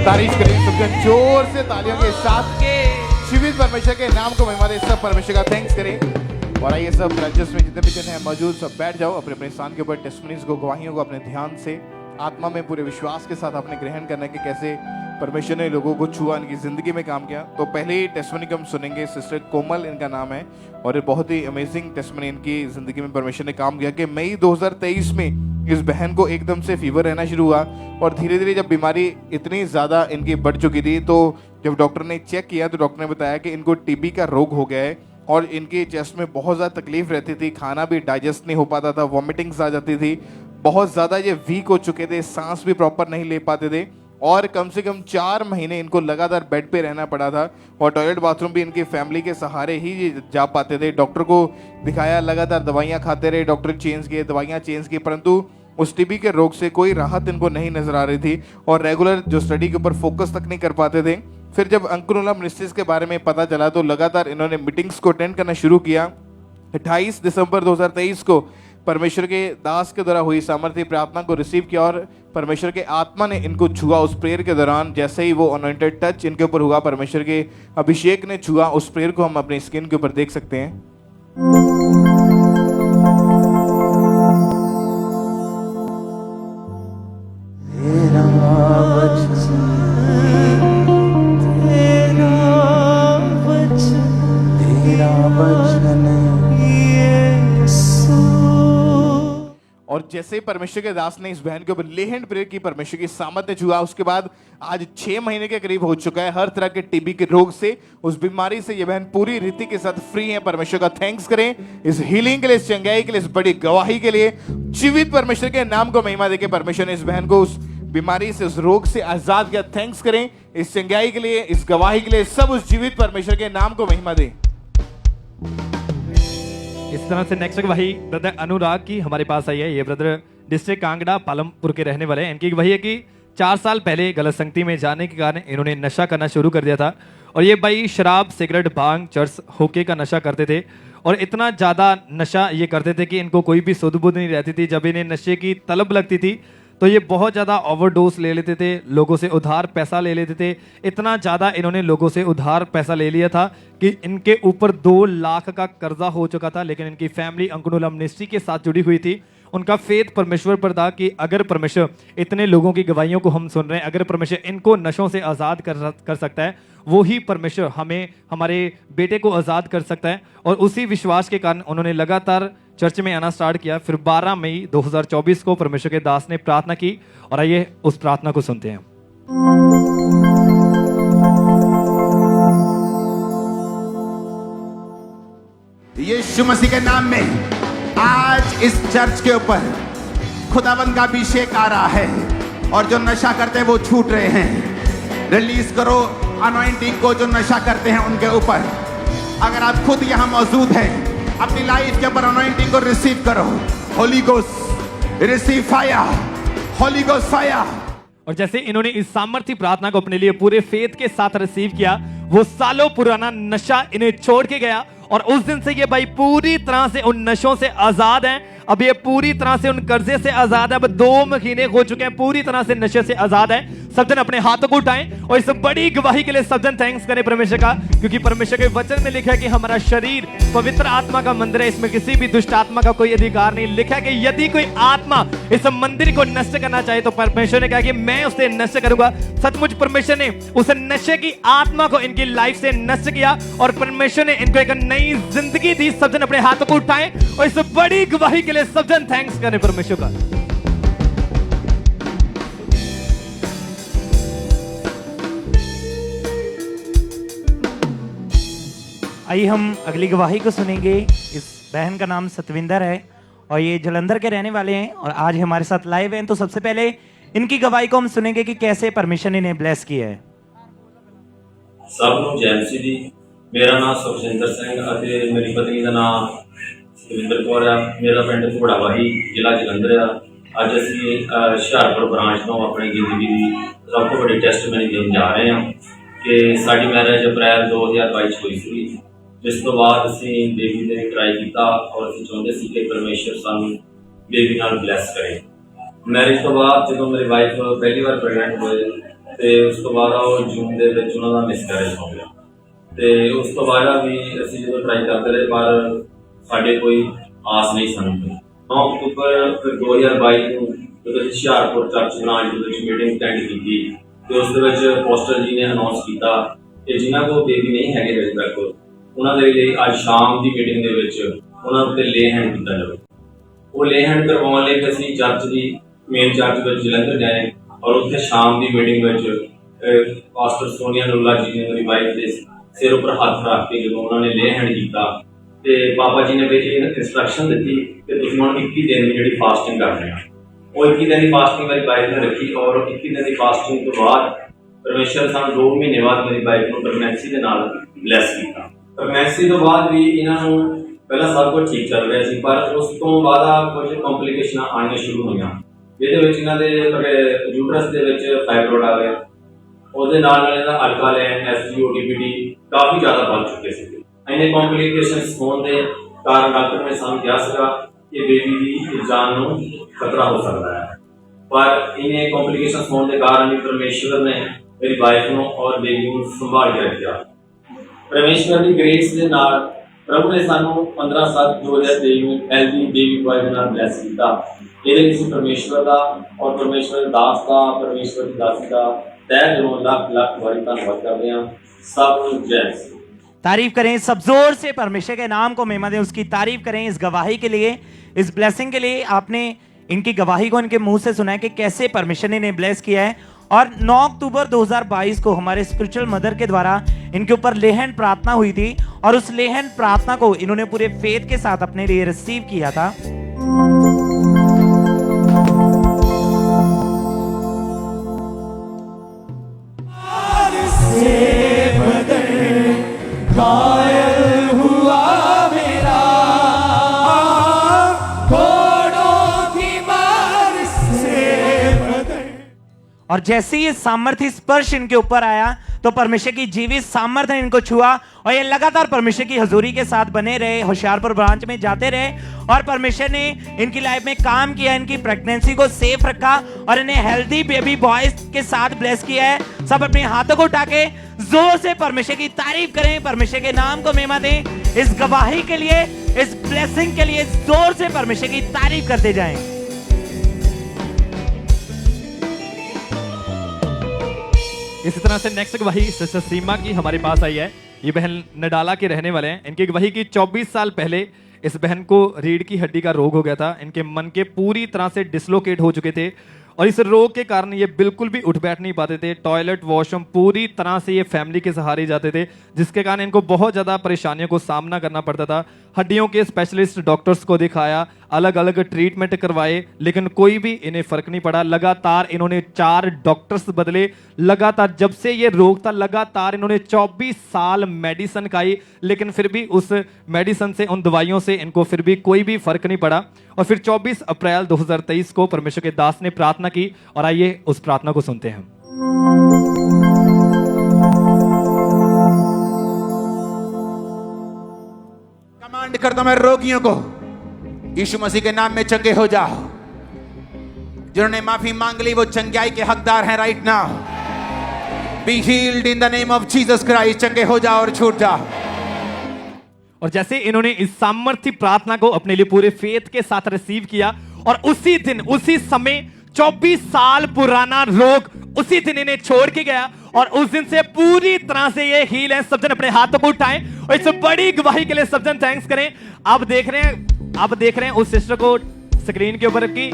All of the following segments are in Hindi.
तारीफ करें सबके जोर से तालियों के साथ के जीवित परमेश्वर के नाम को महिमा दे। सब परमेश्वर का थैंक्स करें। और आइए सब राज्यों में जितने भी जन हैं मौजूद सब बैठ जाओ। अपने अपने स्थान के ऊपर टेस्टमनीज को, गवाहियों को अपने ध्यान से आत्मा में पूरे विश्वास के साथ आपने ग्रहण करना है कि कैसे परमेश्वर ने लोगों को छुआ, इनकी जिंदगी में काम किया। तो पहले ही टेस्टमनी को हम सुनेंगे। सिस्टर कोमल इनका नाम है और ये बहुत ही अमेजिंग टेस्टमनी इनकी जिंदगी में परमेश्वर ने काम किया कि मई 2023 में इस बहन को एकदम से फीवर रहना शुरू हुआ और धीरे धीरे जब बीमारी इतनी ज़्यादा इनकी बढ़ चुकी थी तो जब डॉक्टर ने चेक किया तो डॉक्टर ने बताया कि इनको टीबी का रोग हो गया है और इनके चेस्ट में बहुत ज़्यादा तकलीफ रहती थी, खाना भी डाइजेस्ट नहीं हो पाता था, वॉमिटिंग्स आ जाती थी, बहुत ज़्यादा ये वीक हो चुके थे, सांस भी प्रॉपर नहीं ले पाते थे और कम से कम 4 महीने इनको लगातार बेड पे रहना पड़ा था और टॉयलेट बाथरूम भी इनकी फैमिली के सहारे ही ये जा पाते थे। डॉक्टर को दिखाया, लगातार दवाइयाँ खाते रहे, डॉक्टर चेंज किए, दवाइयाँ चेंज की, परंतु उस टीबी के रोग से कोई राहत इनको नहीं नजर आ रही थी और रेगुलर जो स्टडी के ऊपर फोकस तक नहीं कर पाते थे। फिर जब अंकुरमुला मिनिस्ट्रीज के बारे में पता चला तो लगातार इन्होंने मीटिंग्स को अटेंड करना शुरू किया। 28 दिसंबर 2023 को परमेश्वर के दास के द्वारा हुई सामर्थ्य प्रार्थना को रिसीव किया और परमेश्वर के आत्मा ने इनको छुआ। उस प्रेयर के दौरान जैसे ही वो अनॉइंटेड टच इनके ऊपर हुआ, परमेश्वर के अभिषेक ने छुआ। उस प्रेयर को हम अपनी स्क्रीन के ऊपर देख सकते हैं। और जैसे ही परमेश्वर के दास ने इस बहन के ऊपर ले हैंड प्रेयर की, परमेश्वर की सामर्थ्य छुआ। उसके बाद आज 6 महीने के करीब हो चुका है हर तरह के टीबी के रोग से, उस बीमारी से ये बहन पूरी रीति के साथ फ्री है। परमेश्वर का थैंक्स करें इस हीलिंग के लिए, इस चंगाई के लिए, इस बड़ी गवाही के लिए। जीवित परमेश्वर के नाम को महिमा देके परमेश्वर ने इस बहन को उस बीमारी से, उस रोग से आजाद किया। थैंक्स करें इस चंगाई के लिए, इस गवाही के लिए। सब उस जीवित परमेश्वर के नाम को महिमा दें। इस तरह से नेक्स्ट भाई ब्रदर अनुराग की हमारे पास आई है। ये ब्रदर डिस्ट्रिक्ट कांगड़ा पालमपुर के रहने वाले हैं। इनकी वही है कि 4 साल पहले गलत संगति में जाने के कारण इन्होंने नशा करना शुरू कर दिया था और ये भाई शराब, सिगरेट, भांग, चर्स, होके का नशा करते थे और इतना ज़्यादा नशा ये करते थे कि इनको कोई भी सुध बुध नहीं रहती थी। जब इन्हें नशे की तलब लगती थी तो ये बहुत ज़्यादा ओवरडोज ले लेते थे, लोगों से उधार पैसा ले लेते थे। इतना ज़्यादा इन्होंने लोगों से उधार पैसा ले लिया था कि इनके ऊपर 2 लाख का कर्जा हो चुका था। लेकिन इनकी फैमिली अंकुरमुला मिनिस्ट्री के साथ जुड़ी हुई थी। उनका फेथ परमेश्वर पर था कि अगर परमेश्वर इतने लोगों की गवाहियों को हम सुन रहे हैं, अगर परमेश्वर इनको नशों से आज़ाद कर सकता है, वो ही परमेश्वर हमें, हमारे बेटे को आज़ाद कर सकता है। और उसी विश्वास के कारण उन्होंने लगातार चर्च में आना स्टार्ट किया। फिर 12 मई 2024 को परमेश्वर के दास ने प्रार्थना की और आइए उस प्रार्थना को सुनते हैं। यीशु मसीह के नाम में आज इस चर्च के ऊपर खुदावंद का अभिषेक आ रहा है और जो नशा करते हैं वो छूट रहे हैं। रिलीज करो अनॉइंटिंग को जो नशा करते हैं उनके ऊपर। अगर आप खुद यहाँ मौजूद हैं, अपनी लाइफ के ऊपर अनॉइंटिंग को रिसीव करो। Holi ghost receive fire, Holi ghost fire. और जैसे इन्होंने इस सामर्थ्य प्रार्थना को अपने लिए पूरे फेथ के साथ रिसीव किया, वो सालों पुराना नशा इन्हें छोड़ के गया और उस दिन से ये भाई पूरी तरह से उन नशों से आजाद हैं। अब ये पूरी तरह से उन कर्जे से आजाद है। अब 2 महीने हो चुके हैं, पूरी तरह से नशे से आजाद है। सब जन अपने हाथों को उठाएं और इस बड़ी गवाही के लिए सब जन थैंक्स करें परमेश्वर का, क्योंकि परमेश्वर के वचन में लिखा है कि हमारा शरीर पवित्र आत्मा का मंदिर है, इसमें किसी भी दुष्ट आत्मा का कोई अधिकार नहीं। लिखा है कि यदि कोई आत्मा इस मंदिर को नष्ट करना चाहे तो परमेश्वर ने कहा कि मैं उसे नष्ट करूंगा। सचमुच परमेश्वर ने उस नशे की आत्मा को इनकी लाइफ से नष्ट किया और परमेश्वर ने इनको एक नई जिंदगी दी। सब जन अपने हाथों को उठाएं और इस बड़ी गवाही के लिए सब जन थैंक्स करें परमेश्वर का। आइए हम अगली गवाही को सुनेंगे। इस बहन का नाम सतविंदर है और ये जलंधर के रहने वाले हैं और आज हमारे साथ लाइव हैं। तो सबसे पहले इनकी गवाही को हम सुनेंगे कि कैसे परमेश्वर ने इन्हें ब्लेस किया है। सब ਨੂੰ ਜੈ ਮਸੀਹ ਜੀ। ਮੇਰਾ ਨਾਮ ਸੁਖਜਿੰਦਰ ਸਿੰਘ ਅਤੇ ਮੇਰੀ ਪਤਨੀ ਦਾ ਨਾਮ ਸਤਵਿੰਦਰ ਕੌਰ ਆ। ਮੇਰਾ ਪਿੰਡ ਘੋੜਾਵਾਹੀ, ਜ਼ਿਲ੍ਹਾ ਜਲੰਧਰ ਆ। ਅੱਜ ਅਸੀਂ ਹੁਸ਼ਿਆਰਪੁਰ ਬ੍ਰਾਂਚ ਤੋਂ ਆਪਣੀ ਜ਼ਿੰਦਗੀ ਦੀ ਸਭ ਤੋਂ ਵੱਡੀ ਟੈਸਟਮਨੀ ਦੇਣ ਜਾ ਰਹੇ ਹਾਂ ਕਿ ਸਾਡੀ ਮੈਰਿਜ ਅਪ੍ਰੈਲ 2022 ਚ ਹੋਈ ਸੀ, ਜਿਸ ਤੋਂ ਬਾਅਦ ਅਸੀਂ ਬੇਬੀ ਲਈ ਟਰਾਈ ਕੀਤਾ ਔਰ ਅਸੀਂ ਚਾਹੁੰਦੇ ਸੀ ਕਿ ਪਰਮੇਸ਼ਰ ਸਾਨੂੰ ਬੇਬੀ ਨਾਲ ਬਲੈਸ ਕਰੇ। ਮੈਰਿਜ ਤੋਂ ਬਾਅਦ ਜਦੋਂ ਮੇਰੀ ਵਾਈਫ ਪਹਿਲੀ ਵਾਰ ਪ੍ਰੈਗਨੈਂਟ ਹੋਏ ਤੇ ਉਸ ਤੋਂ ਬਾਅਦ ਉਹ ਜੂਨ ਦੇ ਵਿੱਚ ਉਹਨਾਂ ਦਾ ਮਿਸਕੈਰੇਜ ਹੋ ਗਿਆ ਤੇ ਉਸ ਤੋਂ ਬਾਅਦ ਵੀ ਅਸੀਂ ਜਦੋਂ ਟਰਾਈ ਕਰਦੇ ਰਹੇ ਪਰ ਸਾਡੇ ਕੋਈ ਆਸ ਨਹੀਂ ਸਾਨੂੰ 9 ਅਕਤੂਬਰ 2022 ਨੂੰ ਜਦੋਂ ਅਸੀਂ ਹੁਸ਼ਿਆਰਪੁਰ ਚਰਚ ਬ੍ਰਾਂਚ ਦੇ ਵਿੱਚ ਮੀਟਿੰਗ ਅਟੈਂਡ ਕੀਤੀ ਤੇ ਉਸ ਦੇ ਵਿੱਚ ਪੋਸਟਰ ਜੀ ਨੇ ਅਨਾਉਂਸ ਕੀਤਾ ਕਿ ਜਿਨ੍ਹਾਂ ਕੋਲ ਬੇਬੀ ਨਹੀਂ ਹੈਗੇ ਹਜੇ ਤੱਕ ਉਹਨਾਂ ਦੇ ਲਈ ਅੱਜ ਸ਼ਾਮ ਦੀ ਮੀਟਿੰਗ ਦੇ ਵਿੱਚ ਉਹਨਾਂ ਉੱਤੇ ਲੇ ਹੈਂਡ ਕੀਤਾ ਜਾਵੇ। ਉਹ ਲੇ ਹੈਂਡ ਕਰਵਾਉਣ ਲਈ ਅਸੀਂ ਚਰਚ ਦੀ ਮੇਨ ਚਰਚ ਵਿੱਚ ਜਲੰਧਰ ਗਏ ਔਰ ਉੱਥੇ ਸ਼ਾਮ ਦੀ ਮੀਟਿੰਗ ਵਿੱਚ ਪਾਸਟਰ ਸੋਨੀਆ ਨੂਲਾ ਜੀ ਨੇ ਮੇਰੀ ਵਾਈਫ ਦੇ ਸਿਰ ਉੱਪਰ ਹੱਥ ਰੱਖ ਕੇ ਜਦੋਂ ਉਹਨਾਂ ਨੇ ਲੇ ਹੈਂਡ ਕੀਤਾ ਤੇ ਬਾਬਾ ਜੀ ਨੇ ਵੀ ਇੰਸਟਰਕਸ਼ਨ ਦਿੱਤੀ ਕਿ ਤੁਸੀਂ ਹੁਣ 21 ਦਿਨ ਦੀ ਜਿਹੜੀ ਫਾਸਟਿੰਗ ਕਰਨੀ ਆ। ਉਹ 21 ਦਿਨ ਦੀ ਫਾਸਟਿੰਗ ਮੇਰੀ ਵਾਈਫ ਨੇ ਰੱਖੀ ਔਰ 21 ਦਿਨ ਦੀ ਫਾਸਟਿੰਗ ਤੋਂ ਬਾਅਦ ਪਰਮੇਸ਼ਰ ਸਾਨੂੰ 2 ਮਹੀਨੇ ਬਾਅਦ ਮੇਰੀ ਵਾਈਫ ਨੂੰ ਪ੍ਰੈਗਨੈਂਸੀ ਦੇ ਨਾਲ ਬਲੈਸ ਕੀਤਾ। ਪ੍ਰੈਗਨੈਂਸੀ ਤੋਂ ਬਾਅਦ ਵੀ ਇਹਨਾਂ ਨੂੰ ਪਹਿਲਾਂ ਸਭ ਕੁਝ ਠੀਕ ਚੱਲ ਰਿਹਾ ਸੀ ਪਰ ਉਸ ਤੋਂ ਬਾਅਦ ਕੁਝ ਕੰਪਲਿਕੇਸ਼ਨਾਂ ਆਉਣੀਆਂ ਸ਼ੁਰੂ ਹੋਈਆਂ ਜਿਹਦੇ ਵਿੱਚ ਇਹਨਾਂ ਦੇ ਯੂਟਰਸ ਦੇ ਵਿੱਚ ਫਾਈਬਰੋਇਡ ਆ ਗਿਆ ਉਹਦੇ ਨਾਲ ਇਹਦਾ ਅਲਕਾਲੈਨ ਐਸਜੀਓਟੀਪੀਡੀ ਕਾਫੀ ਜ਼ਿਆਦਾ ਵੱਧ ਚੁੱਕੇ ਸੀ। ਇੰਨੇ ਕੰਪਲਿਕੇਸ਼ਨਸ ਹੋਣ ਦੇ ਕਾਰਨ ਡਾਕਟਰ ਨੇ ਸਾਨੂੰ ਕਿਹਾ ਸੀਗਾ ਕਿ ਬੇਬੀ ਦੀ ਜਾਨ ਨੂੰ ਖਤਰਾ ਹੋ ਸਕਦਾ ਹੈ ਪਰ ਇੰਨੇ ਕੰਪਲਿਕੇਸ਼ਨਸ ਹੋਣ ਦੇ ਕਾਰਨ ਵੀ ਪਰਮੇਸ਼ਵਰ ਨੇ ਮੇਰੀ ਵਾਈਫ ਨੂੰ ਔਰ ਬੇਬੀ ਨੂੰ ਸੰਭਾਲ ਕੇ ਰੱਖਿਆ। ਪਰਮੇਸ਼ਵਰ ਦੀ ਗ੍ਰੇਸ ਦੇ ਨਾਲ ਪ੍ਰਭੂ ਨੇ ਸਾਨੂੰ 15/7/2023 ਨੂੰ ਹੈਲਦੀ ਬੇਬੀ ਬॉय ਦੇ ਨਾਲ ਬਲੈਸ ਕੀਤਾ। ਇਹਦੇ ਵਿੱਚ ਪਰਮੇਸ਼ਵਰ ਦਾ ਔਰ ਪਰਮੇਸ਼ਵਰ ਦੇ ਦਾਸ ਦਾ ਪਰਮੇਸ਼ਵਰ ਦੀ ਦਾਸੀ ਦਾ ਤਹਿ ਦਿਲੋਂ ਲੱਖ ਵਾਰੀ ਧੰਨਵਾਦ ਕਰਦੇ ਹਾਂ। ਸਭ ਨੂੰ ਜੈ ਮਸੀਹ। तारीफ करें, सब जोर से परमेश्वर के नाम को महिमा दें, उसकी तारीफ करें इस गवाही के लिए, इस ब्लेसिंग के लिए। आपने इनकी गवाही को इनके मुंह से सुना है कि कैसे परमेश्वर ने इन्हें ब्लेस किया है। और 9 अक्टूबर 2022 को हमारे स्पिरिचुअल मदर के द्वारा इनके ऊपर लेहन प्रार्थना हुई थी और उस लेहन प्रार्थना को इन्होंने पूरे फेथ के साथ अपने लिए रिसीव किया था। घायल हुआ मेरा घोड़ों की मार से बदन। और जैसे ही सामर्थ्य स्पर्श इनके ऊपर आया तो परमेश्वर की जीवित सामर्थ्य ने इनको छुआ और ये लगातार परमेश्वर की हजूरी के साथ बने रहे, होशियारपुर ब्रांच में जाते रहे और परमेश्वर ने इनकी लाइफ में काम किया, इनकी प्रेगनेंसी को सेफ रखा और इन्हें हेल्दी बेबी बॉयज के साथ ब्लेस किया है। सब अपने हाथों को उठा के जोर से परमेश्वर की तारीफ करें, परमेश्वर के नाम को महिमा दें। इस गवाही के लिए, इस ब्लेसिंग के लिए जोर से परमेश्वर की तारीफ करते जाएं। इसी तरह से नेक्स्ट गवाही सिस्टर सीमा की हमारे पास आई है। ये बहन नडाला के रहने वाले हैं। इनकी गवाही की 24 साल पहले इस बहन को रीढ़ की हड्डी का रोग हो गया था। इनके मन के पूरी तरह से डिसलोकेट हो चुके थे और इस रोग के कारण ये बिल्कुल भी उठ बैठ नहीं पाते थे। टॉयलेट वॉशरूम पूरी तरह से ये फैमिली के सहारे जाते थे, जिसके कारण इनको बहुत ज़्यादा परेशानियों को सामना करना पड़ता था। हड्डियों के स्पेशलिस्ट डॉक्टर्स को दिखाया, अलग अलग ट्रीटमेंट करवाए, लेकिन कोई भी इन्हें फर्क नहीं पड़ा। लगातार इन्होंने 4 डॉक्टर्स बदले। लगातार जब से ये रोग था लगातार इन्होंने 24 साल मेडिसिन खाई, लेकिन फिर भी उस मेडिसिन से, उन दवाइयों से इनको फिर भी कोई भी फर्क नहीं पड़ा। और फिर 24 अप्रैल 2023 को परमेश्वर के दास ने प्रार्थना की और आइए उस प्रार्थना को सुनते हैं। कमांड करता हूं मैं रोगियों को, यीशु मसीह के नाम में चंगे हो जाओ। जिन्होंने माफी मांग ली वो चंगाई के हकदार हैं right now. Be healed in the name of Jesus Christ. चंगे हो जाओ और छूट जाओ। और जैसे इन्होंने इस सामर्थ्य प्रार्थना को अपने लिए पूरे फेथ के साथ रिसीव किया और उसी दिन, उसी समय 24 साल पुराना रोग उसी दिन इन्हें छोड़ के गया और उस दिन से पूरी तरह से ये हील है। सब जन अपने हाथों को उठाएं और इस बड़ी गवाही के लिए सब जन थैंक्स करें। आप देख रहे हैं उस सिस्टर को स्क्रीन के ऊपर की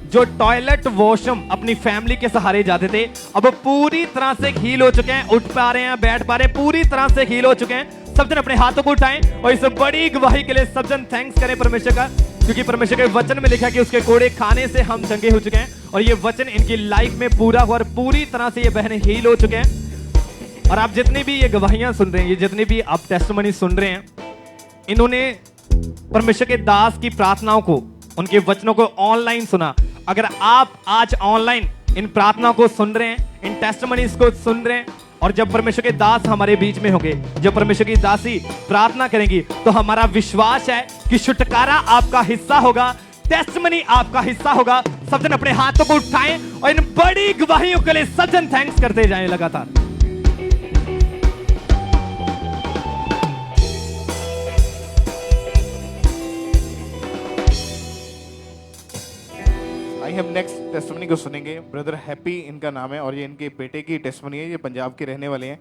जो टॉयलेट वॉशरूम अपनी फैमिली के सहारे जाते थे, अब पूरी तरह से हील हो चुके हैं, उठ पा रहे हैं, बैठ पा रहे हैं, पूरी तरह से हील हो चुके हैं। सब जन अपने हाथों को उठाएं और इस बड़ी गवाही के लिए सब जन थैंक्स करें परमेश्वर का, क्योंकि परमेश्वर के वचन में लिखा है कि उसके कोड़े खाने से हम चंगे हो चुके हैं और ये वचन इनकी लाइफ में पूरा हुआ और पूरी तरह से ये बहनें हील हो चुके हैं। और आप जितनी भी ये गवाहियां सुन रहे हैं, ये जितनी भी आप टेस्टमनी सुन रहे हैं, इन्होंने परमेश्वर के दास की प्रार्थनाओं को, उनके वचनों को ऑनलाइन सुना। अगर आप आज ऑनलाइन इन प्रार्थनाओं को सुन रहे हैं, इन टेस्टमनीज को सुन रहे हैं, और जब परमेश्वर के दास हमारे बीच में होंगे, जब परमेश्वर की दासी प्रार्थना करेंगी, तो हमारा विश्वास है कि छुटकारा आपका हिस्सा होगा, टेस्टमनी आपका हिस्सा होगा। सब जन अपने हाथों को उठाएं और इन बड़ी गवाहियों के लिए सब जन थैंक्स करते जाएं लगातार। आइए हम नेक्स्ट टेस्टमनी को सुनेंगे। ब्रदर हैप्पी इनका नाम है और ये इनके बेटे की टेस्टमनी है। ये पंजाब के रहने वाले हैं।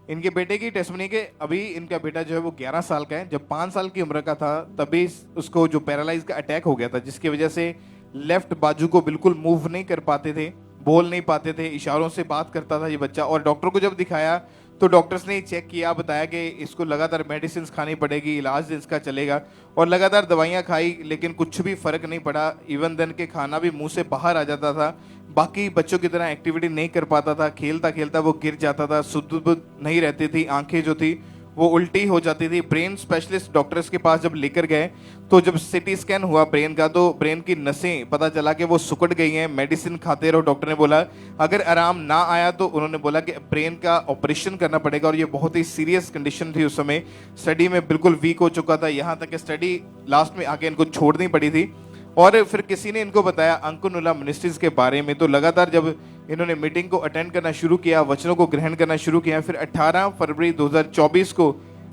इनके बेटे की टेस्टमनी के अभी इनका बेटा जो है वो 11 साल का है। जब 5 साल की उम्र का था तभी उसको जो पैरालाइज का अटैक हो गया था, जिसकी वजह से लेफ्ट बाजू को बिल्कुल मूव नहीं कर पाते थे, बोल नहीं पाते थे, इशारों से बात करता था ये बच्चा। और डॉक्टर को जब दिखाया तो डॉक्टर्स ने चेक किया, बताया कि इसको लगातार मेडिसिन खानी पड़ेगी, इलाज इसका चलेगा। और लगातार दवाइयाँ खाई लेकिन कुछ भी फर्क नहीं पड़ा। इवन देन के खाना भी मुंह से बाहर आ जाता था, बाकी बच्चों की तरह एक्टिविटी नहीं कर पाता था, खेलता खेलता वो गिर जाता था, शुद्ध बुद्ध नहीं रहती थी, आंखें जो थी वो उल्टी हो जाती थी। ब्रेन स्पेशलिस्ट डॉक्टर्स के पास जब लेकर गए तो जब सीटी स्कैन हुआ ब्रेन का तो ब्रेन की नसें पता चला कि वो सिकुड़ गई हैं। मेडिसिन खाते रहो, डॉक्टर ने बोला। अगर आराम ना आया तो उन्होंने बोला कि ब्रेन का ऑपरेशन करना पड़ेगा। और ये बहुत ही सीरियस कंडीशन थी उस समय, स्टडी में बिल्कुल वीक हो चुका था, यहाँ तक कि स्टडी लास्ट में आके इनको छोड़नी पड़ी थी। और फिर किसी ने इनको बताया अंकुनुला मिनिस्ट्रीज के बारे में। तो लगातार जब इन्होंने मीटिंग को अटेंड करना शुरू किया, वचनों को ग्रहण करना शुरू किया, फिर 18 फरवरी 2024 को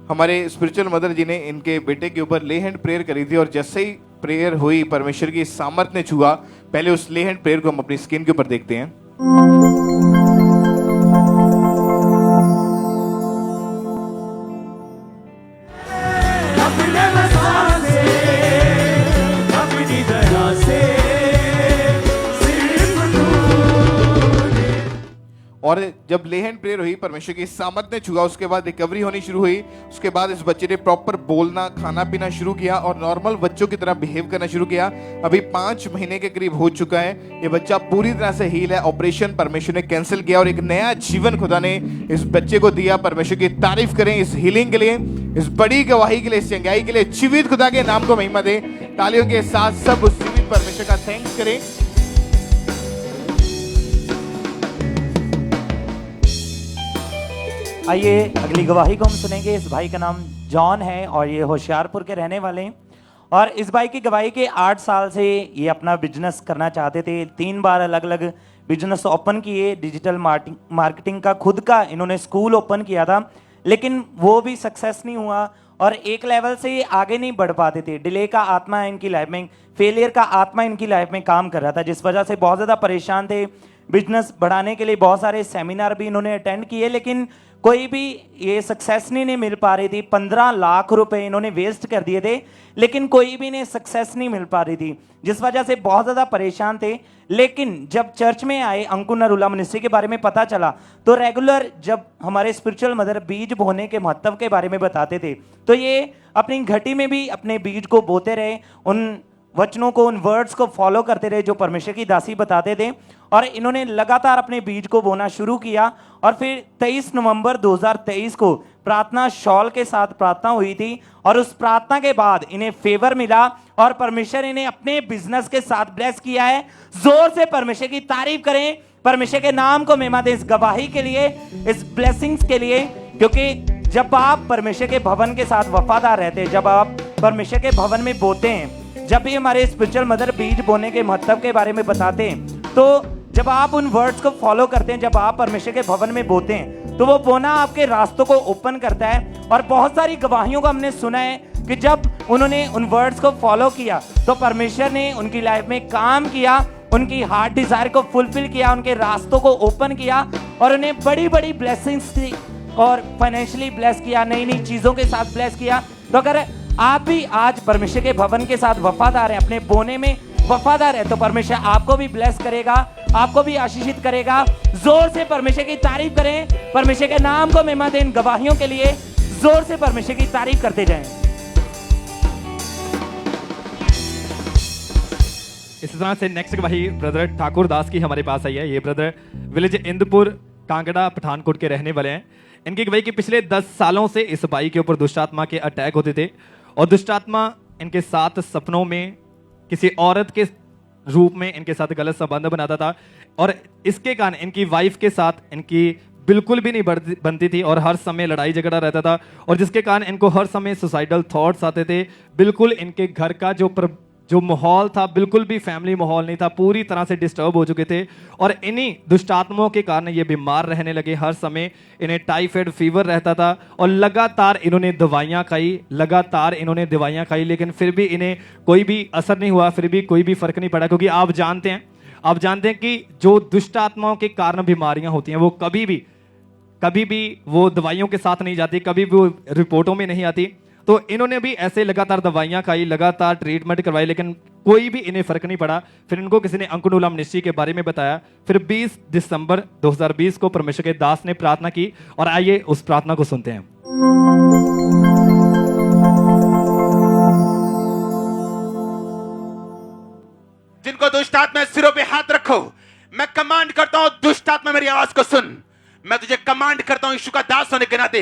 हमारे स्पिरिचुअल मदर जी ने इनके बेटे के ऊपर ले हैंड प्रेयर करी थी। और जैसे ही प्रेयर हुई, परमेश्वर की सामर्थ ने छुआ। पहले उस ले हैंड प्रेयर को हम अपनी स्क्रीन के ऊपर देखते हैं। अपने मसाल से, अपनी दया से, सिर्फ तू। और जब ले हैंड प्रेयर हुई, परमेश्वर की सामर्थ ने छुआ, उसके बाद रिकवरी होनी शुरू हुई। उसके बाद इस बच्चे ने प्रॉपर बोलना, खाना पीना शुरू किया और नॉर्मल बच्चों की तरह बिहेव करना शुरू किया। अभी 5 महीने के करीब हो चुका है। ये बच्चा पूरी तरह से हील है। ऑपरेशन परमेश्वर ने कैंसिल किया और एक नया जीवन खुदा ने इस बच्चे को दिया। परमेश्वर की तारीफ करें इस हीलिंग के लिए, इस बड़ी गवाही के लिए, इस चंगाई के लिए। जीवित खुदा के नाम को महिमा दे। तालियों के साथ सब उस जीवित परमेश्वर का थैंक्स करें। आइए अगली गवाही को हम सुनेंगे। इस भाई का नाम जॉन है और ये होशियारपुर के रहने वाले हैं। और इस भाई की गवाही के 8 साल से ये अपना बिजनेस करना चाहते थे। 3 बार अलग अलग बिजनेस ओपन किए। डिजिटल मार्केटिंग का खुद का इन्होंने स्कूल ओपन किया था, लेकिन वो भी सक्सेस नहीं हुआ और एक लेवल से ये आगे नहीं बढ़ पाते थे। डिले का आत्मा इनकी लाइफ में, फेलियर का आत्मा इनकी लाइफ में काम कर रहा था, जिस वजह से बहुत ज़्यादा परेशान थे। बिजनेस बढ़ाने के लिए बहुत सारे सेमिनार भी इन्होंने अटेंड किए, लेकिन कोई भी ये सक्सेस नहीं मिल पा रही थी। 15 लाख रुपए इन्होंने वेस्ट कर दिए थे, लेकिन कोई भी इन्हें सक्सेस नहीं मिल पा रही थी, जिस वजह से बहुत ज़्यादा परेशान थे। लेकिन जब चर्च में आए, अंकुनुला मिनिस्ट्री के बारे में पता चला, तो रेगुलर जब हमारे स्पिरिचुअल मदर बीज बोने के महत्व के बारे में बताते थे, तो ये अपनी घटी में भी अपने बीज को बोते रहे, उन वचनों को, उन वर्ड्स को फॉलो करते रहे जो परमेश्वर की दासी बताते थे। और इन्होंने लगातार अपने बीज को बोना शुरू किया। और फिर 23 नवंबर 2023 को प्रार्थना शॉल के साथ प्रार्थना हुई थी और उस प्रार्थना के बाद इन्हें फेवर मिला और परमेश्वर इन्हें अपने बिजनेस के साथ ब्लेस किया है। जोर से परमेश्वर की तारीफ करें, परमेश्वर के नाम को महिमा दें इस गवाही के लिए, इस ब्लेसिंग्स के लिए। क्योंकि जब आप परमेश्वर के भवन के साथ वफादार रहते हैं, जब आप परमेश्वर के भवन में बोते हैं, जब भी हमारे स्पिरिचुअल मदर बीज बोने के महत्व के बारे में बताते हैं, तो जब आप उन वर्ड्स को फॉलो करते हैं, जब आप परमेश्वर के भवन में बोते हैं, तो वो बोना आपके रास्तों को ओपन करता है। और बहुत सारी गवाहियों को हमने सुना है कि जब उन्होंने उन वर्ड्स को फॉलो किया तो परमेश्वर ने उनकी लाइफ में काम किया, उनकी हार्ट डिजायर को फुलफिल किया, उनके रास्तों को ओपन किया और उन्हें बड़ी बड़ी ब्लेसिंग्स दी और फाइनेंशियली ब्लेस किया, नई नई चीजों के साथ ब्लेस किया। तो अगर आप भी आज परमेश्वर के भवन के साथ वफादार हैं, अपने बोने में वफादार है, तो परमेश्वर आपको भी ब्लेस करेगा, आपको भी आशीषित करेगा। जोर से परमेश्वर की तारीफ करें, परमेश्वर के नाम को महिमा दें। इन गवाहियों के लिए जोर से परमेश्वर की तारीफ करते जाएं। इसी तरह से नेक्स्ट गवाही ब्रदर ठाकुर दास की हमारे पास आई है। ये ब्रदर विलेज इंदपुर कांगड़ा पठानकोट के रहने वाले हैं। इनकी गवाही कि पिछले 10 सालों से इस भाई के ऊपर दुष्ट आत्मा के अटैक होते थे और दुष्ट आत्मा इनके साथ सपनों में किसी औरत के रूप में इनके साथ गलत संबंध बनाता था और इसके कारण इनकी वाइफ के साथ इनकी बिल्कुल भी नहीं बनती थी और हर समय लड़ाई झगड़ा रहता था और जिसके कारण इनको हर समय सुसाइडल थॉट्स आते थे। बिल्कुल इनके घर का जो जो माहौल था बिल्कुल भी फैमिली माहौल नहीं था, पूरी तरह से डिस्टर्ब हो चुके थे और इन्हीं दुष्टात्माओं के कारण ये बीमार रहने लगे। हर समय इन्हें टाइफाइड फीवर रहता था और लगातार इन्होंने दवाइयाँ खाई, लेकिन फिर भी इन्हें कोई भी असर नहीं हुआ, फिर भी कोई भी फर्क नहीं पड़ा। क्योंकि आप जानते हैं कि जो दुष्ट आत्माओं के कारण बीमारियां होती हैं वो कभी भी वो दवाइयों के साथ नहीं जाती, कभी भी वो रिपोर्टों में नहीं आती। तो इन्होंने भी ऐसे लगातार दवाइयां खाई, लगातार ट्रीटमेंट करवाई, लेकिन कोई भी इन्हें फर्क नहीं पड़ा। फिर इनको किसी ने अंकुनुला मिनिस्ट्री के बारे में बताया। फिर 20 दिसंबर 2020 को परमेश्वर के दास ने प्रार्थना की और आइए उस प्रार्थना को सुनते हैं। जिनको दुष्ट आत्मा सिरों पे हाथ रखो, मैं कमांड करता हूं, दुष्ट आत्मा मेरी आवाज को सुन। मैं तुझे कमांड करता हूं यीशु का दास होने के नाते,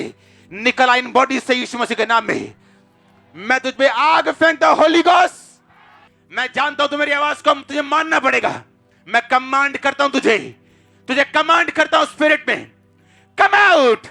निकल आ इन बॉडी से यीशु मसीह के नाम में। मैं तुझ पे आग फेंकता हूं होली गोस्ट। मैं जानता हूं तू मेरी आवाज को तुझे मानना पड़ेगा। मैं कमांड करता हूं तुझे कमांड करता हूं स्पिरिट में, कम आउट।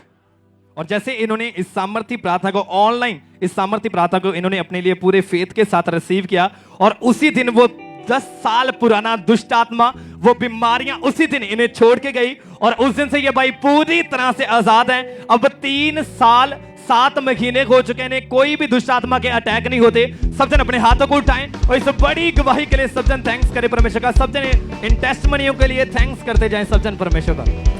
और जैसे इन्होंने इस सामर्थ्य प्रार्थना को ऑनलाइन, इस सामर्थ्य प्रार्थना को इन्होंने अपने लिए पूरे फेथ के साथ रिसीव किया और उसी दिन वो 10 साल पुराना दुष्ट आत्मा, वो बीमारियां उसी दिन इन्हें छोड़ के गई और उस दिन से ये भाई पूरी तरह से आजाद हैं। अब 3 साल 7 महीने हो चुके हैं, कोई भी दुष्ट आत्मा के अटैक नहीं होते। सब जन अपने हाथों को उठाएं और इस बड़ी गवाही के लिए सब जन थैंक्स करें परमेश्वर का। सब जन इन टेस्टमनियों के लिए थैंक्स करते जाएं सब जन परमेश्वर का।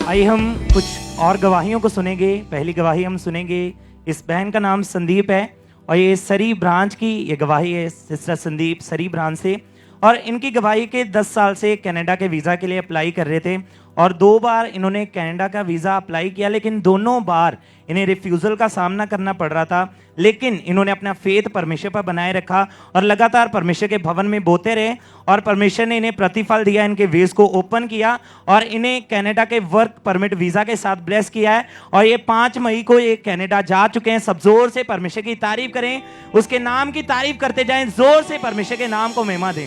आइए हम कुछ और गवाहियों को सुनेंगे। पहली गवाही हम सुनेंगे, इस बहन का नाम संदीप है और ये सरी ब्रांच की ये गवाही है, सिस्टर संदीप सरी ब्रांच से। और इनकी गवाही के 10 साल से कनाडा के वीज़ा के लिए अप्लाई कर रहे थे और 2 बार इन्होंने कनाडा का वीज़ा अप्लाई किया, लेकिन दोनों बार इन्हें रिफ्यूज़ल का सामना करना पड़ रहा था। लेकिन इन्होंने अपना फेथ परमेश्वर पर बनाए रखा और लगातार परमेश्वर के भवन में बोते रहे और परमेश्वर ने इन्हें प्रतिफल दिया, इनके वेज को ओपन किया और इन्हें कनाडा के वर्क परमिट वीज़ा के साथ ब्लेस किया है। और ये 5 मई को ये कनाडा जा चुके हैं। सब जोर से परमेश्वर की तारीफ करें, उसके नाम की तारीफ करते जाएं, जोर से परमेश्वर के नाम को महिमा दें।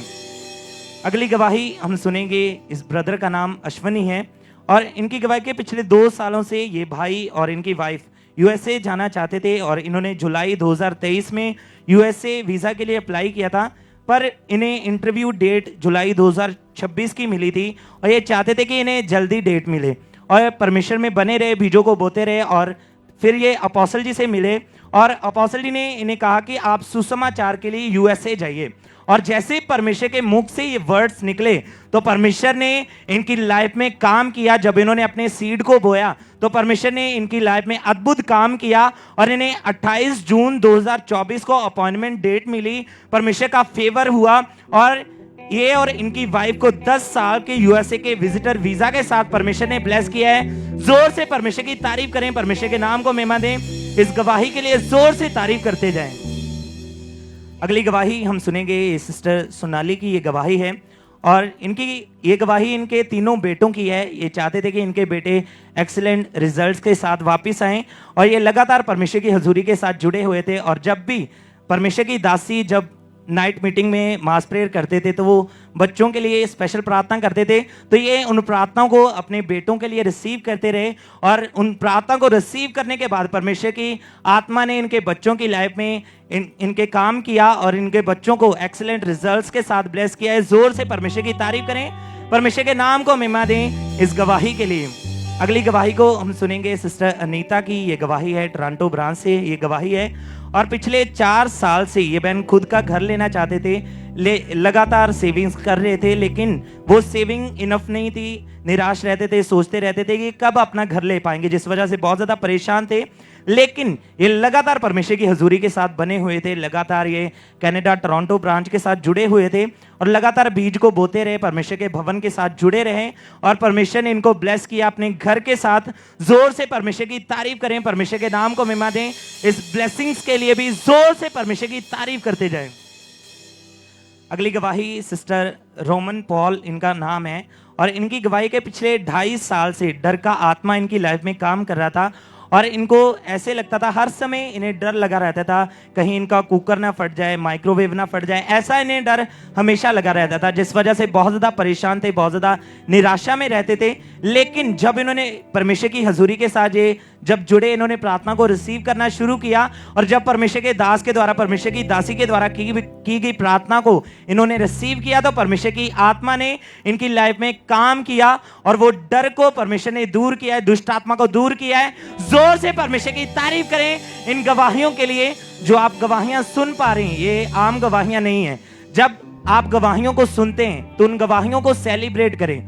अगली गवाही हम सुनेंगे, इस ब्रदर का नाम अश्वनी है और इनकी गवाही के पिछले 2 सालों से ये भाई और इनकी वाइफ यूएसए जाना चाहते थे और इन्होंने जुलाई 2023 में यूएसए वीज़ा के लिए अप्लाई किया था, पर इन्हें इंटरव्यू डेट जुलाई 2026 की मिली थी और ये चाहते थे कि इन्हें जल्दी डेट मिले और परमेश्वर में बने रहे, बीजों को बोते रहे। और फिर ये अपोस्टल जी से मिले और अपोस्टल जी ने इन्हें कहा कि आप सुसमाचार के लिए यूएसए जाइए। और जैसे परमेश्वर के मुख से ये वर्ड्स निकले तो परमेश्वर ने इनकी लाइफ में काम किया। जब इन्होंने अपने सीड को बोया तो परमेश्वर ने इनकी लाइफ में अद्भुत काम किया और इन्हें 28 जून 2024 को अपॉइंटमेंट डेट मिली। परमेश्वर का फेवर हुआ और ये और इनकी वाइफ को 10 साल के यूएसए के विजिटर वीजा के साथ परमेश्वर ने ब्लेस किया है। जोर से परमेश्वर की तारीफ करें, परमेश्वर के नाम को महिमा दें। इस गवाही के लिए जोर से तारीफ करते जाएं। अगली गवाही हम सुनेंगे, सिस्टर सोनाली की ये गवाही है और इनकी ये गवाही इनके 3 बेटों की है। ये चाहते थे कि इनके बेटे एक्सीलेंट रिजल्ट्स के साथ वापस आएं और ये लगातार परमेश्वर की हजूरी के साथ जुड़े हुए थे। और जब भी परमेश्वर की दासी जब नाइट मीटिंग में मास प्रेयर करते थे तो वो बच्चों के लिए स्पेशल प्रार्थना करते थे, तो ये उन प्रार्थनाओं को अपने बेटों के लिए रिसीव करते रहे और उन प्रार्थना को रिसीव करने के बाद परमेश्वर की आत्मा ने इनके बच्चों की लाइफ में इनके काम किया और इनके बच्चों को एक्सीलेंट रिजल्ट्स के साथ ब्लेस किया है। जोर से परमेश्वर की तारीफ करें, परमेश्वर के नाम को महिमा दें इस गवाही के लिए। अगली गवाही को हम सुनेंगे, सिस्टर अनीता की ये गवाही है, टोरंटो ब्रांच से ये गवाही है। और पिछले 4 साल से ये बहन खुद का घर लेना चाहते थे, लगातार सेविंग्स कर रहे थे, लेकिन वो सेविंग इनफ नहीं थी। निराश रहते थे, सोचते रहते थे कि कब अपना घर ले पाएंगे, जिस वजह से बहुत ज़्यादा परेशान थे। लेकिन ये लगातार परमेश्वर की हजूरी के साथ बने हुए थे, लगातार ये कनाडा टोरंटो ब्रांच के साथ जुड़े हुए थे और लगातार बीज को बोते रहे, परमेश्वर के भवन के साथ जुड़े रहे और परमेश्वर ने इनको ब्लेस किया अपने घर के साथ। जोर से परमेश्वर की तारीफ करें, परमेश्वर के नाम को महिमा दें। इस ब्लेसिंग्स के लिए भी जोर से परमेश्वर की तारीफ करते जाएं। अगली गवाही सिस्टर रोमन पॉल इनका नाम है और इनकी गवाही के पिछले 2.5 साल से डर का आत्मा इनकी लाइफ में काम कर रहा था और इनको ऐसे लगता था, हर समय इन्हें डर लगा रहता था कहीं इनका कुकर ना फट जाए, माइक्रोवेव ना फट जाए, ऐसा इन्हें डर हमेशा लगा रहता था, जिस वजह से बहुत ज़्यादा परेशान थे, बहुत ज़्यादा निराशा में रहते थे। लेकिन जब इन्होंने परमेश्वर की हजूरी के साथ ये जब जुड़े, इन्होंने प्रार्थना को रिसीव करना शुरू किया और जब परमेश्वर के दास के द्वारा, परमेश्वर की दासी के द्वारा की गई प्रार्थना को इन्होंने रिसीव किया, तो परमेश्वर की आत्मा ने इनकी लाइफ में काम किया और वो डर को परमेश्वर ने दूर किया है, दुष्ट आत्मा को दूर किया है। जोर से परमेश्वर की तारीफ करें इन गवाहियों के लिए जो आप गवाहियां सुन पा रहे हैं। ये आम गवाहियां नहीं है। जब आप गवाहियों को सुनते हैं तो उन गवाहियों को सेलिब्रेट करें।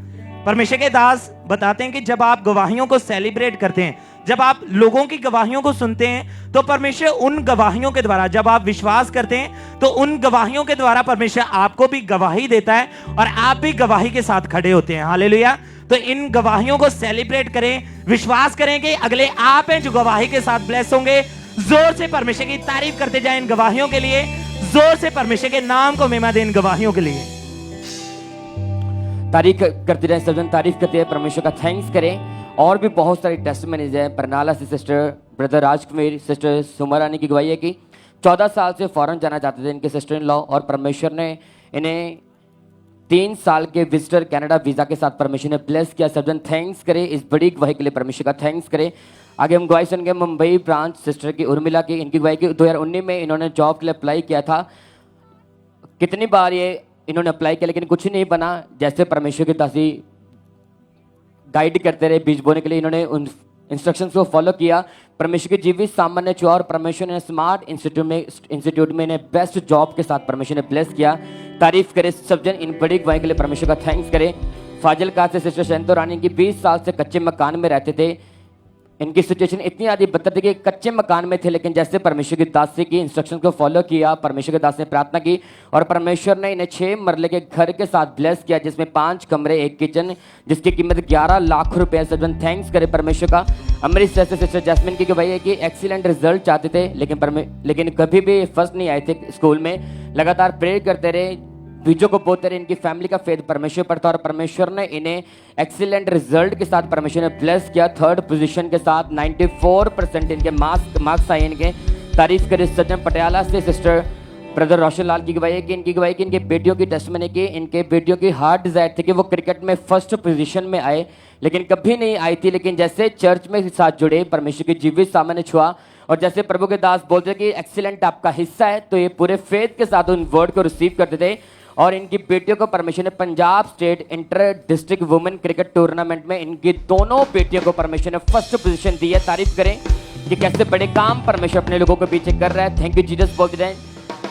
परमेश्वर के दास बताते हैं कि जब आप गवाहियों को सेलिब्रेट करते हैं, जब आप लोगों की गवाहियों को सुनते हैं, तो परमेश्वर उन गवाहियों के द्वारा, जब आप विश्वास करते हैं तो उन गवाहियों के द्वारा परमेश्वर आपको भी गवाही देता है और आप भी गवाही के साथ खड़े होते हैं। हालेलुया। तो इन गवाहियों को सेलिब्रेट करें, विश्वास करें कि अगले आप हैं जो गवाही के साथ ब्लेस होंगे। जोर से परमेश्वर की तारीफ करते जाएं इन गवाहियों के लिए, जोर से परमेश्वर के नाम को महिमा दें इन गवाहियों के लिए। तारीफ करते रहे, सब जन तारीफ करते हैं, परमेश्वर का थैंक्स करें। और भी बहुत सारी टेस्टमनीज हैं। परनाला से सिस्टर ब्रदर राजकुमार, सिस्टर सुमा रानी की गवाही है कि 14 साल से फॉरेन जाना चाहते थे इनके सिस्टर इन लॉ, और परमेश्वर ने इन्हें 3 साल के विजिटर कनाडा वीजा के साथ परमेश्वर ने ब्लेस किया। सब जन थैंक्स करें इस बड़ी गवाही के लिए, परमेश्वर का थैंक्स करें। आगे हम गवाही सुनेंगे मुंबई ब्रांच सिस्टर की उर्मिला की। इनकी गवाही की 2019 में इन्होंने जॉब के लिए अप्लाई किया था। कितनी बार ये इन्होंने अप्लाई किया लेकिन कुछ नहीं बना। जैसे परमेश्वर की दासी गाइड करते रहे बीज बोने के लिए, इन्होंने उन इंस्ट्रक्शंस को फॉलो किया। परमेश्वर की जीवित सामान्य चुआ और परमेश्वर ने स्मार्ट इंस्टीट्यूट में इन्हें बेस्ट जॉब के साथ परमेश्वर ने ब्लेस किया। तारीफ करें सब जन इन बड़ी गवाही के लिए, परमेश्वर का थैंक्स करें। फाजिलका से सिस्टर शंतो रानी की 20 साल से कच्चे मकान में रहते थे। इनकी सिचुएशन इतनी ज़्यादा बदतर थी कि कच्चे मकान में थे, लेकिन जैसे परमेश्वर की दासी की इंस्ट्रक्शन को फॉलो किया, परमेश्वर के दास ने प्रार्थना की और परमेश्वर ने इन्हें 6 मरले के घर के साथ ब्लेस किया, जिसमें 5 कमरे, 1 किचन, जिसकी कीमत 11 लाख रुपए है। सजन थैंक्स करे परमेश्वर का। अमृतसर से सिस्टर जैस्मिन की गवाही है कि एक्सीलेंट रिजल्ट चाहते थे लेकिन कभी भी फर्स्ट नहीं आए थे स्कूल में। लगातार प्रेयर करते रहे, बीजों को बोते रहे। इनकी फैमिली का फेथ परमेश्वर पर था और परमेश्वर ने इन्हें एक्सीलेंट रिजल्ट के साथ परमेश्वर ने ब्लेस किया। 3rd पोजीशन के साथ 94% इनके मार्क्स आए इनके। तारीफ करे सज्जन पटियाला से सिस्टर ब्रदर रोशन लाल की गवाही की इनके बेटियों की टेस्टमनी की। इनके बेटियों की हार्ट डिजायर थी कि वो क्रिकेट में 1st पोजीशन में आए, लेकिन कभी नहीं आई थी। लेकिन जैसे चर्च में साथ जुड़े, परमेश्वर की जीवित सामने छुआ और जैसे प्रभु के दास बोलते कि एक्सीलेंट आपका हिस्सा है, तो ये पूरे फेथ के साथ उन वर्ड को रिसीव करते थे। और इनकी बेटियों को परमेश्वर ने Punjab state inter district women cricket tournament में इनकी दोनों बेटियों को परमेश्वर ने 1st पोजीशन दी है। तारीफ करें कि कैसे बड़े काम परमेश्वर अपने लोगों के पीछे कर रहा है। थैंक यू जीसस बोलते रहे।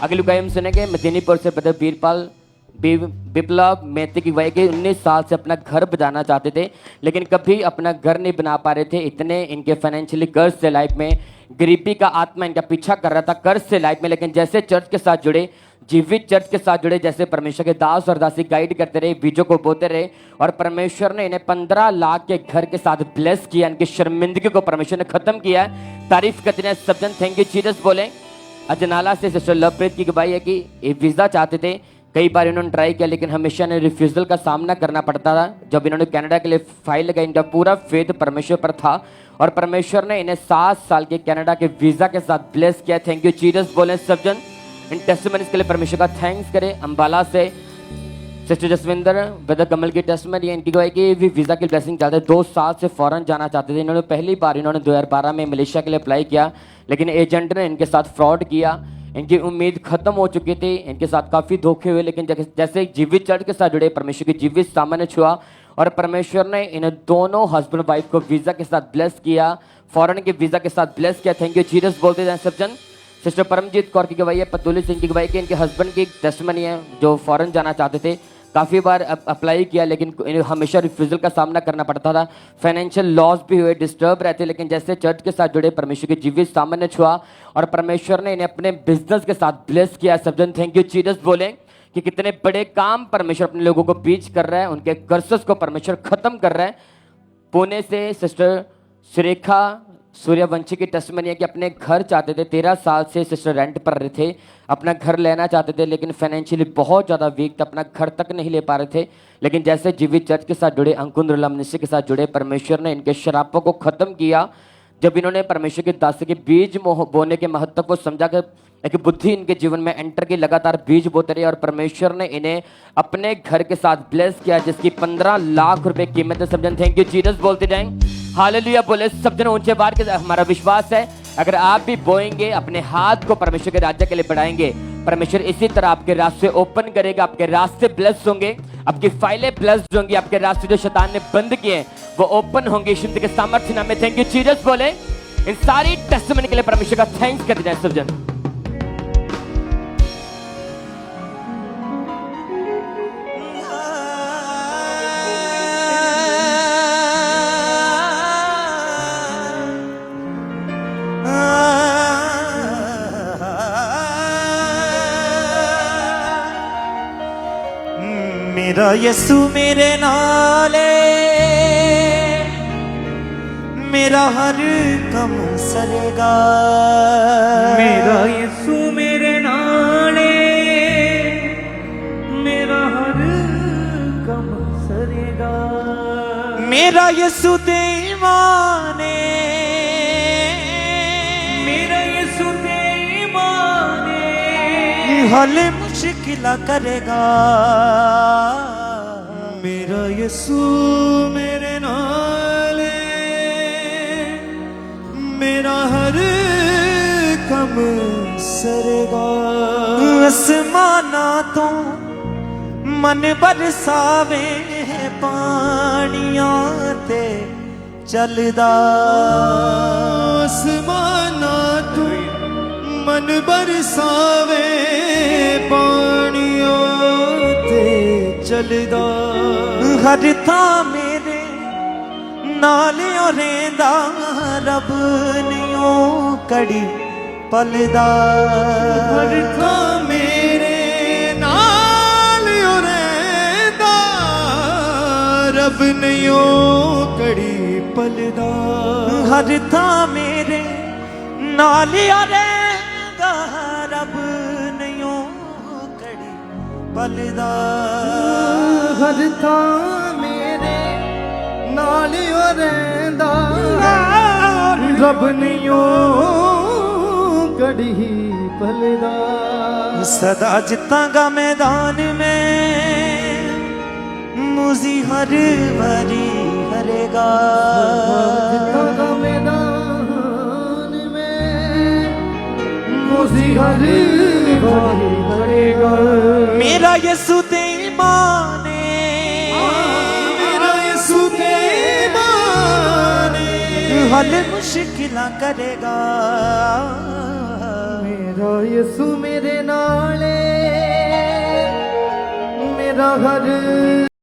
अगली गवाही हम सुनेंगे मदीनीपुर से ब्रदर वीरपाल बिप्लब मेहती की गवाही के 19 साल से अपना घर बनाना चाहते थे, लेकिन कभी अपना घर नहीं बना पा रहे थे। इतने इनके फाइनेंशियली कर्ज से लाइफ में गरीबी का आत्मा इनका पीछा कर रहा था कर्ज से लाइफ में। लेकिन जैसे चर्च के साथ जुड़े, जीवित चर्च के साथ जुड़े, जैसे परमेश्वर के दास और दासी गाइड करते रहे, बीजों को बोते रहे और परमेश्वर ने इन्हें 15 लाख के घर के साथ ब्लेस किया। इनकी शर्मिंदगी को परमेश्वर ने खत्म किया है। तारीफ करते हैं सब जन। थैंक यू जीसस बोले। अजनाला से सिस्टर लवप्रीत की गवाही है कि ये वीज़ा चाहते थे। कई बार इन्होंने ट्राई किया लेकिन हमेशा इन्हें रिफ्यूज़ल का सामना करना पड़ता था। जब इन्होंने कनाडा के लिए फाइल लगाई, इनका पूरा फेथ परमेश्वर पर था और परमेश्वर ने इन्हें 7 साल के कनाडा के वीज़ा के साथ ब्लेस किया। थैंक यू जीसस बोले सब जन। इन टेस्टमनीज के लिए परमेश्वर का थैंक्स करें। अंबाला से सिस्टर जसविंदर ब्रदर कमल की टेस्टमनी है। इनकी गवाही की भी वीज़ा की ब्लेसिंग चाहते थे। 2 साल से फॉरेन जाना चाहते थे। इन्होंने पहली बार 2012 में मलेशिया के लिए अप्लाई किया, लेकिन एजेंट ने इनके साथ फ्रॉड किया। इनकी उम्मीद खत्म हो चुकी थी, इनके साथ काफ़ी धोखे हुए। लेकिन जैसे जीवित चर्च के साथ जुड़े, परमेश्वर की जीवित सामान्य छुआ और परमेश्वर ने इन्हें दोनों हस्बैंड वाइफ को वीज़ा के साथ ब्लेस किया, फॉरेन के वीज़ा के साथ ब्लेस किया। थैंक यू जीसस बोलते जाए सब जन। सिस्टर परमजीत कौर की गवाही है, पतोली सिंह की गवाही की इनके हस्बैंड की टेस्टमनी है जो फॉरेन जाना चाहते थे। काफ़ी बार अप्लाई किया लेकिन इन्हें हमेशा रिफ्यूज़ल का सामना करना पड़ता था। फाइनेंशियल लॉस भी हुए, डिस्टर्ब रहते। लेकिन जैसे चर्च के साथ जुड़े, परमेश्वर की जीवित सामान्य छुआ और परमेश्वर ने इन्हें अपने बिजनेस के साथ ब्लेस किया। सब जन थैंक यू जीसस बोलें कि कितने बड़े काम परमेश्वर अपने लोगों को बीच कर रहा है। उनके कर्सेस को परमेश्वर खत्म कर रहा है। पुणे से सिस्टर सुरेखा सूर्यवंशी की टेस्टमनी है कि अपने घर चाहते थे। 13 साल से सिस्टर रेंट पर रहे थे, अपना घर लेना चाहते थे लेकिन फाइनेंशियली बहुत ज़्यादा वीक थे, अपना घर तक नहीं ले पा रहे थे। लेकिन जैसे जीवित चर्च के साथ जुड़े, अंकुर मिनिस्ट्री के साथ जुड़े, परमेश्वर ने इनके शरापों को ख़त्म किया। जब इन्होंने परमेश्वर के दास के बीज बोने के महत्व को समझा कर एक बुद्धि इनके जीवन में एंटर की, लगातार बीज बोते रहे और परमेश्वर ने इन्हें अपने घर के साथ ब्लेस किया, जिसकी 15 लाख रुपए कीमत है। सब जन थैंक यू जीसस बोलते जाएं, हालेलुया बोले सब जन ऊंचे बार के। हमारा विश्वास है अगर आप भी बोएंगे, अपने हाथ को परमेश्वर के राज्य के लिए बढ़ाएंगे, परमेश्वर इसी तरह आपके रास्ते ओपन करेगा, आपके रास्ते ब्लेस होंगे, आपकी फाइलें ब्लेस्ड होंगी, आपके रास्ते जो शैतान ने बंद किए वो ओपन होंगे यीशु के सामर्थ्य नाम में। थैंक यू जीसस बोले। इन सारी टेस्टमनी के लिए परमेश्वर का थैंक्स करते जाए सब जन। मेरा यसु मेरे नाले, मेरा हर कम सरेगा। मेरा यसु मेरे नाले, मेरा हर कम सरेगा। मेरा यसु ते माने, मेरा यसु ते माने, हल मुश्किल करेगा। मेरा यसु मेरे नाले, मेरा हर कम सरेगा। आसमाना तो मन बरसावे पानियां ते चलदा। आसमाना तो मन बरसावे पानियां ते चलदा। हर था मेरे नालियों रेंदा, रब नियो कड़ी पलदा। हर था मेरे नालियों रेंदा, रब नियो कड़ी पलदा। हर था मेरे नालियों रेंदा, रब नियो कड़ी पलदा। हर था मेरे नालियों रेंदा, रब नियो कड़ी पलदा। सदा जितांगा मैदान में, मुझी हर बारी हरेगा। जितांगा मैदान में, मुझी हर बारी हरेगा। मेरा यसु ते माने, मेरा यसु ते माने, हल मुश्किल करेगा। मेरा यसु मेरे नाले, मेरा हर